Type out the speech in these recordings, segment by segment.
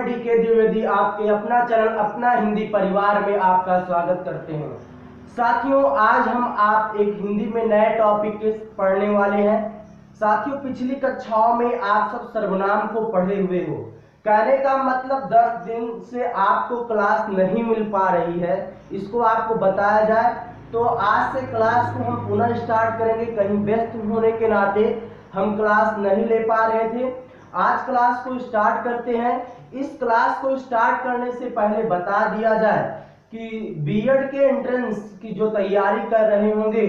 मैं डीके द्विवेदी आपके अपना चैनल अपना हिंदी परिवार में आपका स्वागत करते हैं। साथियों, आज हम आप एक हिंदी में नए टॉपिक के पढ़ने वाले हैं। साथियों, पिछली कक्षाओं में आप सब सर्वनाम को पढ़े हुए हो। कहने का मतलब 10 दिन से आपको क्लास नहीं मिल पा रही है, इसको आपको बताया जाए। तो आज से क्लास को हम पुनः स्टार्ट करेंगे। कहीं व्यस्त होने के नाते हम क्लास नहीं ले पा रहे थे। आज क्लास को स्टार्ट करते हैं। इस क्लास को स्टार्ट करने से पहले बता दिया जाए कि बीएड के एंट्रेंस की जो तैयारी कर रहे होंगे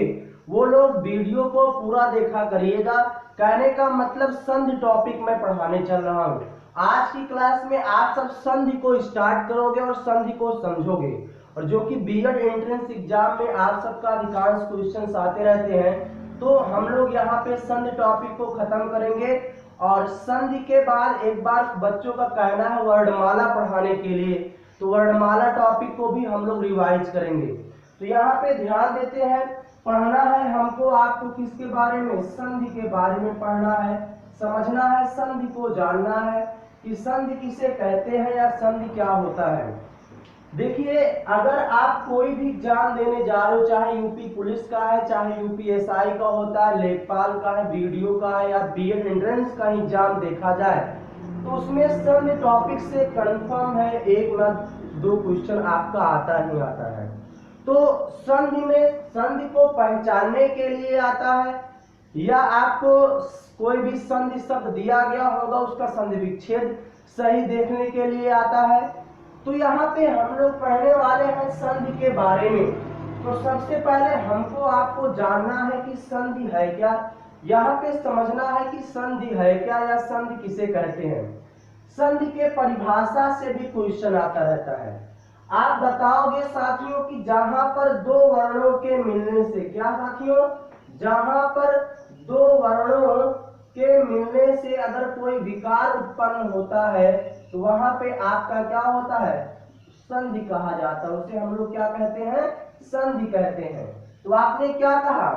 वो लोग वीडियो को पूरा देखा करिएगा। कहने का मतलब संधि टॉपिक में पढ़ाने चल रहा हूँ। आज की क्लास में आप सब संधि को स्टार्ट करोगे और संधि को समझोगे, और जो कि बीएड एंट्रेंस एग्जाम में आप सबका अधिकांश क्वेश्चंस आते रहते हैं। तो हम लोग यहाँ पे संधि टॉपिक को खत्म करेंगे और संधि के बाद एक बार बच्चों का कहना है वर्णमाला पढ़ाने के लिए, तो वर्णमाला टॉपिक को भी हम लोग रिवाइज करेंगे। तो यहाँ पे ध्यान देते हैं, पढ़ना है हमको आपको किसके बारे में, संधि के बारे में पढ़ना है, समझना है, संधि को जानना है कि संधि किसे कहते हैं या संधि क्या होता है। देखिए, अगर आप कोई भी एग्जाम देने जा रहे हो, चाहे यूपी पुलिस का है, चाहे यूपीएसआई का होता है, लेखपाल का है, बीडीओ का है, या बीएड एंट्रेंस का एग्जाम देखा जाए, तो उसमें संधि टॉपिक से कंफर्म है 1 न 2 क्वेश्चन आपका आता ही आता है। तो संधि में संधि को पहचानने के लिए आता है, या आपको कोई भी संधि शब्द दिया गया होगा उसका संधि विच्छेद सही देखने के लिए आता है। तो यहाँ पे हम लोग पढ़ने वाले हैं संधि के बारे में। तो सबसे पहले हमको आपको जानना है कि संधि है क्या, यहाँ पे समझना है कि संधि है क्या या संधि किसे कहते हैं। संधि के परिभाषा से भी क्वेश्चन आता रहता है। आप बताओगे साथियों कि जहां पर 2 वर्णों के मिलने से, क्या साथियों, जहां पर 2 वर्णों के मिलने से अगर कोई विकार उत्पन्न होता है तो वहां पे आपका क्या होता है, संधि कहा जाता है। उसे हम लोग क्या कहते हैं, संधि कहते हैं। तो आपने क्या कहा,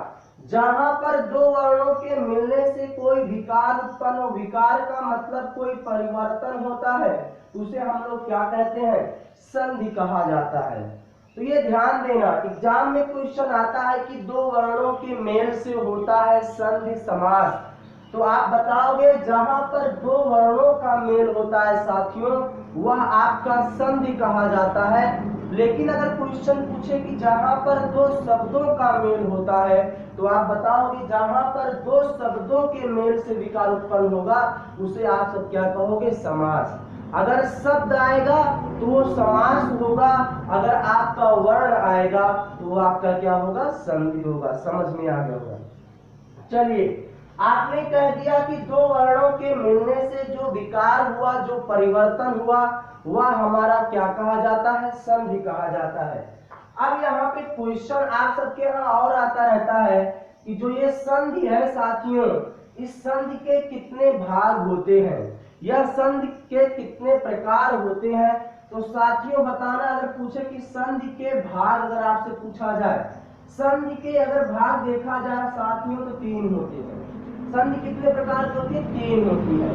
जहां पर 2 वर्णों के मिलने से कोई विकार उत्पन्न हो, विकार का मतलब कोई परिवर्तन होता है, उसे हम लोग क्या कहते हैं, संधि कहा जाता है। तो ये ध्यान देना, एग्जाम में क्वेश्चन आता है कि 2 वर्णों के मेल से होता है संधि समास। तो आप बताओगे जहां पर 2 वर्णों का मेल होता है साथियों, वह आपका संधि कहा जाता है। लेकिन अगर क्वेश्चन पूछे कि जहां पर 2 शब्दों का मेल होता है, तो आप बताओगे जहां पर 2 शब्दों के मेल से विकार उत्पन्न होगा उसे आप सब क्या कहोगे, समास। अगर शब्द आएगा तो वो समास होगा, अगर आपका वर्ण आएगा तो वो आपका क्या होगा, संधि होगा। समझ में आ गया होगा। चलिए, आपने कह दिया कि 2 वर्णों के मिलने से जो विकार हुआ, जो परिवर्तन हुआ, वह हमारा क्या कहा जाता है, संधि कहा जाता है। अब यहाँ पे क्वेश्चन आप सबके यहाँ और आता रहता है कि जो ये संधि है साथियों, इस संधि के कितने भाग होते हैं, यह संधि के कितने प्रकार होते हैं। तो साथियों बताना, अगर पूछे कि संधि के भाग अगर आपसे पूछा जाए, संधि के अगर भाग देखा जाए साथियों तो 3 होते हैं। संधि कितने प्रकार की होती है, 3 होती है।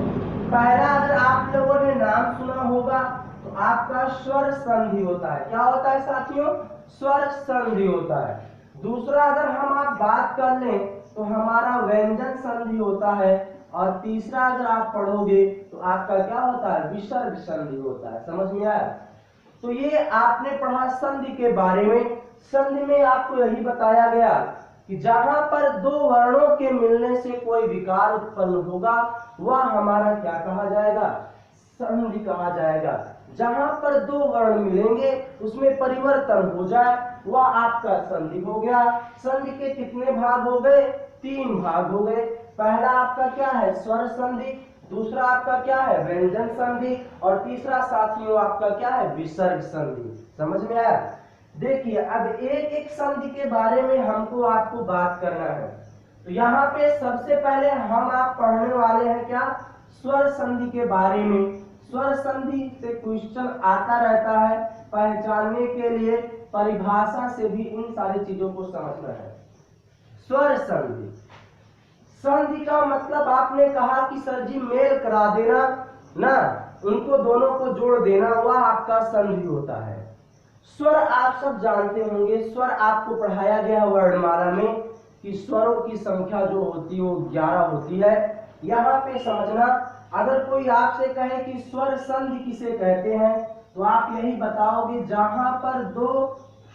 पहला, अगर आप लोगों ने नाम सुना होगा तो आपका स्वर संधि होता है। क्या होता है साथियों, स्वर संधि होता है। दूसरा, अगर हम आप बात कर लें तो हमारा व्यंजन संधि होता है। और तीसरा अगर आप पढ़ोगे तो आपका क्या होता है, विसर्ग संधि होता है। समझ में आया। तो ये आपने पढ़ा संधि के बारे में। संधि में आपको यही बताया गया कि जहां पर 2 वर्णों के मिलने से कोई विकार उत्पन्न होगा वह हमारा क्या कहा जाएगा, संधि कहा जाएगा। जहां पर 2 वर्ण मिलेंगे उसमें परिवर्तन हो जाए वह आपका संधि हो गया। संधि के कितने भाग हो गए, 3 भाग हो गए। पहला आपका क्या है, स्वर संधि, दूसरा आपका क्या है, व्यंजन संधि, और तीसरा साथियों आपका क्या है, विसर्ग संधि। समझ में आया। देखिए, अब एक एक संधि के बारे में हमको आपको बात करना है। तो यहाँ पे सबसे पहले हम आप पढ़ने वाले हैं क्या, स्वर संधि के बारे में। स्वर संधि से क्वेश्चन आता रहता है, पहचानने के लिए परिभाषा से भी इन सारी चीजों को समझना है। स्वर संधि, संधि का मतलब आपने कहा कि सर जी मेल करा देना ना, उनको दोनों को जोड़ देना, वह आपका संधि होता है। स्वर आप सब जानते होंगे, स्वर आपको पढ़ाया गया वर्णमाला में कि स्वरों की संख्या जो होती है वो 11 होती है। यहाँ पे समझना, अगर कोई आपसे कहे कि स्वर संधि किसे कहते हैं, तो आप यही बताओगे जहां पर दो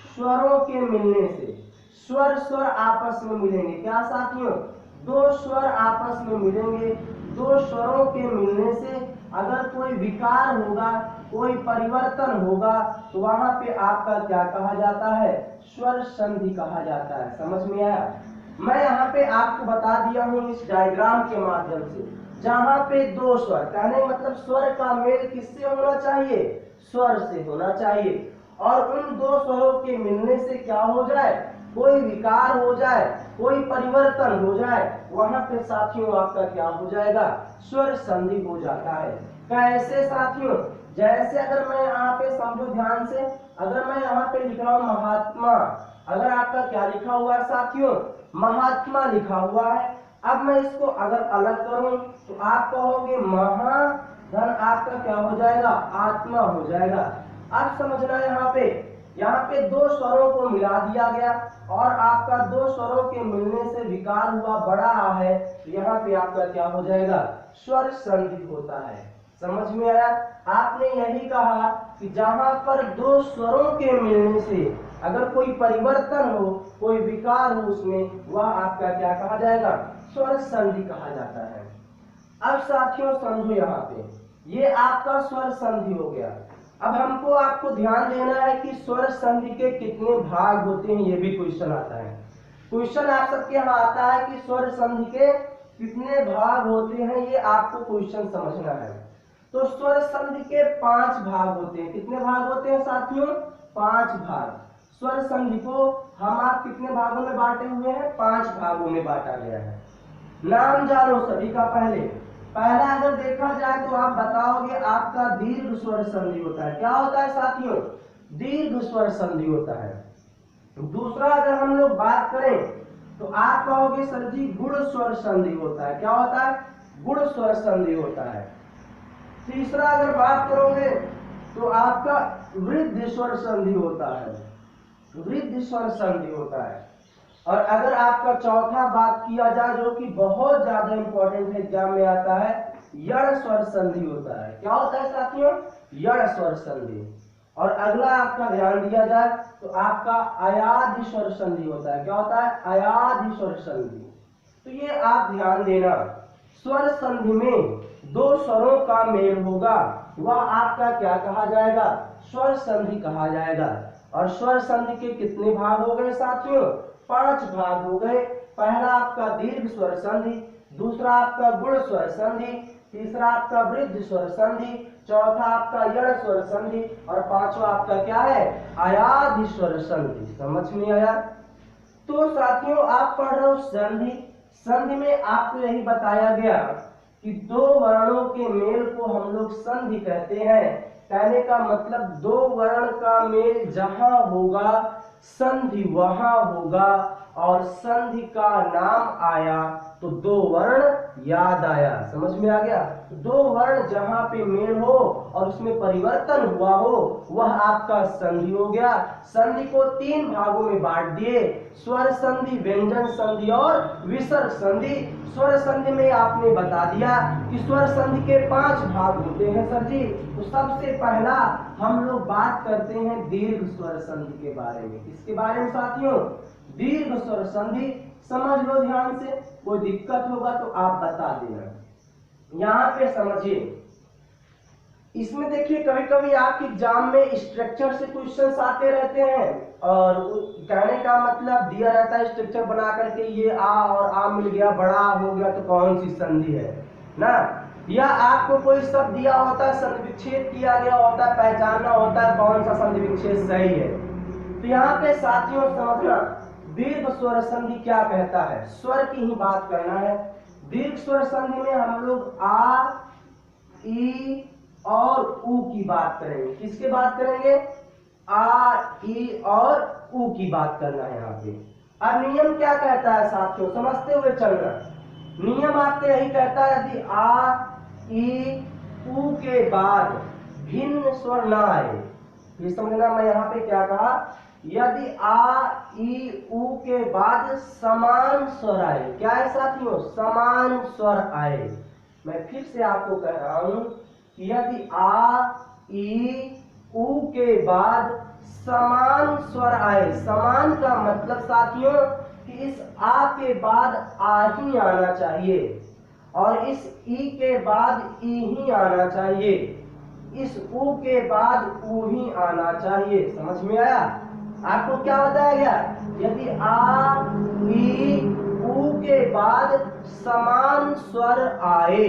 स्वरों के मिलने से, स्वर स्वर आपस में मिलेंगे। क्या साथियों? दो स्वर आपस में मिलेंगे, दो स्वरों के मिलने से अगर कोई विकार होगा, कोई परिवर्तन होगा, तो वहां पे आपका क्या कहा जाता है? स्वर संधि कहा जाता है। समझ में आया? मैं यहाँ पे आपको बता दिया हूँ इस डायग्राम के माध्यम से, जहां पे दो स्वर, कहने मतलब स्वर का मेल किससे होना चाहिए? स्वर से होना चाहिए। और उन दो स्वरों के मिलने से क्या हो जाए? कोई विकार हो जाए, कोई परिवर्तन हो जाए, वहां पे साथियों आपका क्या हो जाएगा? स्वर संधि हो जाता है। कैसे साथियों? जैसे अगर मैं यहाँ पे समझो ध्यान से, अगर मैं यहाँ पे लिख रहा हूँ महात्मा, अगर आपका क्या लिखा हुआ है साथियों? महात्मा लिखा हुआ है। अब मैं इसको अगर अलग करूं तो आप कहोगे महा, धन आपका क्या हो जाएगा? आत्मा हो जाएगा। अब समझना, यहाँ पे दो स्वरों को मिला दिया गया और आपका दो स्वरों के मिलने से विकार हुआ, बड़ा है, यहाँ पे आपका क्या हो जाएगा? स्वर संधि होता है। समझ में आया? आपने यही कहा कि जहां पर दो स्वरों के मिलने से अगर कोई परिवर्तन हो, कोई विकार हो उसमें, वह आपका क्या कहा जाएगा? स्वर संधि कहा जाता है। अब साथियों समझो, यहाँ पे ये आपका स्वर संधि हो गया। अब हमको आपको ध्यान देना है कि स्वर संधि के कितने भाग होते हैं, ये भी क्वेश्चन आता है। क्वेश्चन आप सबके यहाँ आता है कि स्वर संधि के कितने भाग होते हैं, ये आपको क्वेश्चन समझना है। तो स्वर संधि के 5 भाग होते हैं। कितने भाग होते हैं साथियों? 5 भाग। स्वर संधि को हम आप कितने भागों में बांटे हुए हैं? 5 भागों में बांटा गया है। नाम जानो सभी का। पहला अगर देखा जाए तो आप बताओगे आपका दीर्घ स्वर संधि होता है। क्या होता है साथियों? दीर्घ स्वर संधि होता है। दूसरा अगर हम लोग बात करें तो आप कहोगे सर जी गुण स्वर संधि होता है। क्या होता है? गुण स्वर संधि होता है। तीसरा अगर बात करोगे तो आपका वृद्धि स्वर संधि होता है, वृद्धि स्वर संधि होता है। और अगर आपका चौथा बात किया जाए जो कि बहुत ज्यादा इंपॉर्टेंट है, एग्जाम में आता है, यण स्वर संधि होता है। क्या होता है साथियों? यण स्वर संधि। और अगला आपका ध्यान दिया जाए तो आपका अयाधि स्वर संधि होता है। क्या होता है? अयाधि स्वर संधि। तो ये आप ध्यान देना, स्वर संधि में दो स्वरों का मेल होगा, वह आपका क्या कहा जाएगा? स्वर संधि कहा जाएगा। और स्वर संधि के कितने भाग हो गए साथियों? 5 भाग हो गए। पहला आपका दीर्घ स्वर संधि, दूसरा आपका गुण स्वर संधि, तीसरा आपका वृद्धि स्वर संधि, चौथा आपका यण स्वर संधि और पांचवा आपका क्या है? अयाधि स्वर संधि। समझ में आया? तो साथियों आप पढ़ रहे हो संधि। संधि में आपको यही बताया गया कि दो वर्णों के मेल को हम लोग संधि कहते हैं। कहने का मतलब दो वर्ण का मेल जहां होगा संधि वहां होगा, और संधि का नाम आया तो दो वर्ण याद आया। समझ में आ गया? दो वर्ण जहां पे मेल हो और उसमें परिवर्तन हुआ हो, वह आपका संधि हो गया। संधि को 3 भागों में बांट दिए, स्वर संधि, व्यंजन संधि और विसर्ग संधि। स्वर संधि में आपने बता दिया कि स्वर संधि के 5 भाग होते हैं सर जी। तो सबसे पहला हम लोग बात करते हैं दीर्घ स्वर संधि के बारे में। किसके बारे में साथियों? दीर्घ स्वर संधि। समझ लो ध्यान से, कोई दिक्कत होगा तो आप बता देना। यहाँ पे समझिए, इसमें देखिए कभी कभी आपके एग्जाम में स्ट्रक्चर से क्वेश्चंस आते रहते हैं, और कहने का मतलब दिया रहता है स्ट्रक्चर बना करके, ये आ और आ मिल गया, बड़ा हो गया तो कौन सी संधि है ना, या आपको कोई शब्द दिया होता है, संधि विच्छेद किया गया होता है, पहचानना होता है कौन सा संधि विच्छेद सही है। तो यहाँ पे साथियों समझना, दीर्घ स्वर संधि क्या कहता है, स्वर की ही बात करना है। दीर्घ स्वर संधि में हम लोग आ, ई और ऊ की बात करेंगे। किसके बात करेंगे? आ, ई और ऊ की बात करना है यहाँ पे। अब नियम क्या कहता है साथियों, समझते हुए चलना। नियम आपके यही कहता है, यदि आ, ई, ऊ के बाद भिन्न स्वर ना आए। ये समझना, मैं यहाँ पे क्या कहा, यदि आ ई ऊ के बाद समान स्वर आए, क्या है साथियों, समान स्वर आए। मैं फिर से आपको कह रहा हूं कि यदि आ ई ऊ के बाद समान स्वर आए, समान का मतलब साथियों कि इस आ के बाद आ ही आना चाहिए और इस ई के बाद ई ही आना चाहिए, इस ऊ के बाद ऊ ही आना चाहिए। समझ में आया? आपको क्या बताया गया, यदि आ ई ऊ के बाद समान स्वर आए,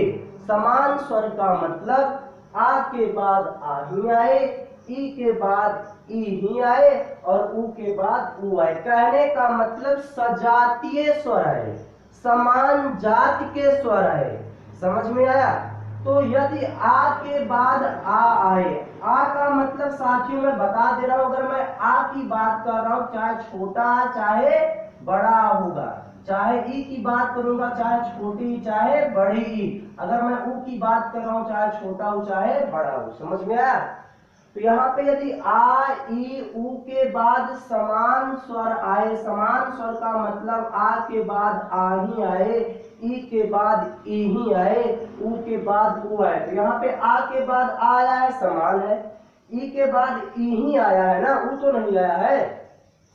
समान स्वर का मतलब आ के बाद आ ही आए, ई के बाद ई ही आए और ऊ के बाद ऊ आए। कहने का मतलब सजातीय स्वर आए, समान जाति के स्वर आए। समझ में आया? तो यदि आ के बाद आ आए, आ का मतलब साथियों मैं बता दे रहा हूं, अगर मैं आ की बात कर रहा हूं चाहे छोटा चाहे बड़ा होगा, चाहे ई की बात करूंगा चाहे छोटी चाहे बड़ी ई, अगर मैं ऊ की बात कर रहा हूं चाहे छोटा हो चाहे बड़ा हो। समझ में आया? तो यहाँ पे यदि आ ई ऊ के बाद समान स्वर आए, समान स्वर का मतलब आ के बाद आ ही आए, ई के बाद ई ही आए, ऊ के बाद ऊ आए। तो यहाँ पे आ के बाद आ आया है, समान है, ई के बाद ई ही आया है ना, ऊ तो नहीं आया है,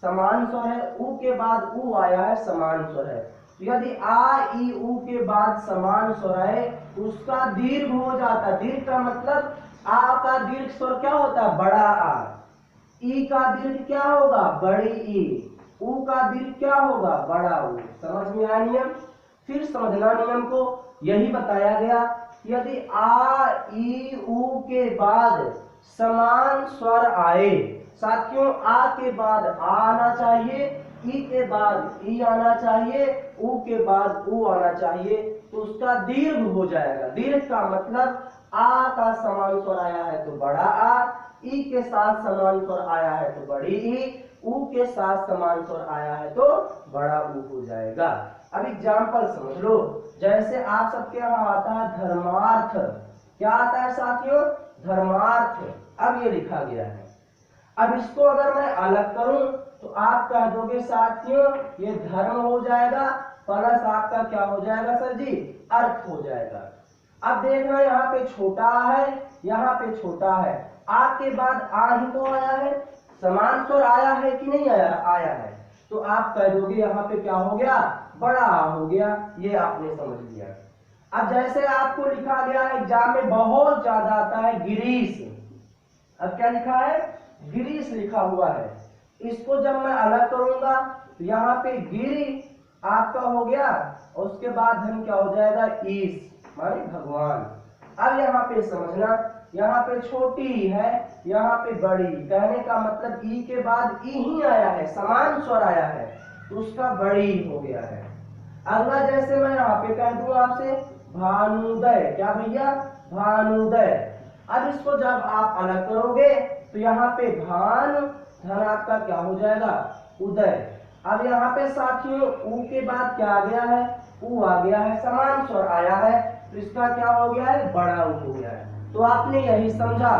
समान स्वर है, ऊ के बाद ऊ आया है, समान स्वर है। तो यदि आ ई ऊ के बाद समान स्वर आए उसका दीर्घ हो जाता है। दीर्घ का मतलब आ का दीर्घ स्वर क्या होता है, बड़ा आ, ई का दीर्घ क्या होगा, बड़ी ई, ऊ का दीर्घ क्या होगा, बड़ा ऊ। समझ में आया नियम? फिर समझना नियम को, यही बताया गया यदि आ ई ऊ के बाद समान स्वर आए, साथियों आ के बाद आ आना चाहिए, ई के बाद ई आना चाहिए, ऊ के बाद ऊ आना चाहिए, तो उसका दीर्घ हो जाएगा। दीर्घ का मतलब आ का समान स्वर आया है तो बड़ा आ, ई के साथ समान स्वर आया है तो बड़ी ई, ऊ के साथ समान स्वर आया है तो बड़ा ऊ हो जाएगा। अब एग्जाम्पल समझ लो, जैसे आप सबके यहाँ आता है धर्मार्थ, क्या आता है साथियों, धर्मार्थ। अब ये लिखा गया है, अब इसको अगर मैं अलग करूं तो आप कह दोगे साथियों ये धर्म हो जाएगा प्लस आपका क्या हो जाएगा सर जी, अर्थ हो जाएगा। अब देखना यहाँ पे छोटा है, यहाँ पे छोटा है, आ के बाद आ ही तो आया है, समान स्वर आया है कि नहीं आया, आया है, तो आप कह दोगे यहाँ पे क्या हो गया, बड़ा आ हो गया। ये आपने समझ लिया। अब जैसे आपको लिखा गया है एग्जाम में बहुत ज्यादा आता है गिरीश, अब क्या लिखा है, गिरीश लिखा हुआ है, इसको जब मैं अलग करूंगा तो यहाँ पे गिरी आपका हो गया और उसके बाद धन क्या हो जाएगा, ईश माने भगवान। अब यहाँ पे समझना, यहाँ पे छोटी है यहाँ पे बड़ी, कहने का मतलब ई के बाद ई ही आया है, समान स्वर आया है तो उसका बड़ी हो गया है। अगला जैसे मैं यहाँ पे कह दूं आपसे भानुदय, क्या भैया, भानुदय। अब इसको जब आप अलग करोगे तो यहाँ पे भान धन आपका क्या हो जाएगा, उदय। अब यहाँ पे साथियों ऊ के बाद क्या आ गया है, ऊ आ गया है, समान स्वर आया है तो इसका क्या हो गया है, बड़ा ऊ हो गया है। तो आपने यही समझा,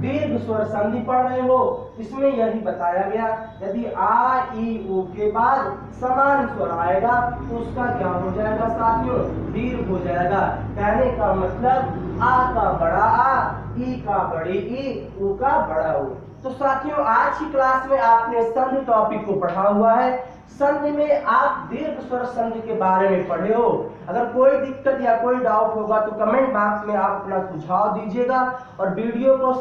दीर्घ स्वर संधि पढ़ रहे हो, इसमें यही बताया गया यदि आ ई ऊ के बाद समान स्वर आएगा तो उसका क्या हो जाएगा साथियों, दीर्घ हो जाएगा। कहने का मतलब आ का बड़ा आ, ई का बड़ी ई, ऊ का बड़ा ऊ। तो साथियों आज की क्लास में आपने संधि टॉपिक को पढ़ा हुआ है। संधि में आप दीर्घ स्वर संधि के बारे में पढ़े हो। अगर कोई दिक्कत या कोई डाउट होगा तो कमेंट बॉक्स में आप अपना सुझाव दीजिएगा और वीडियो को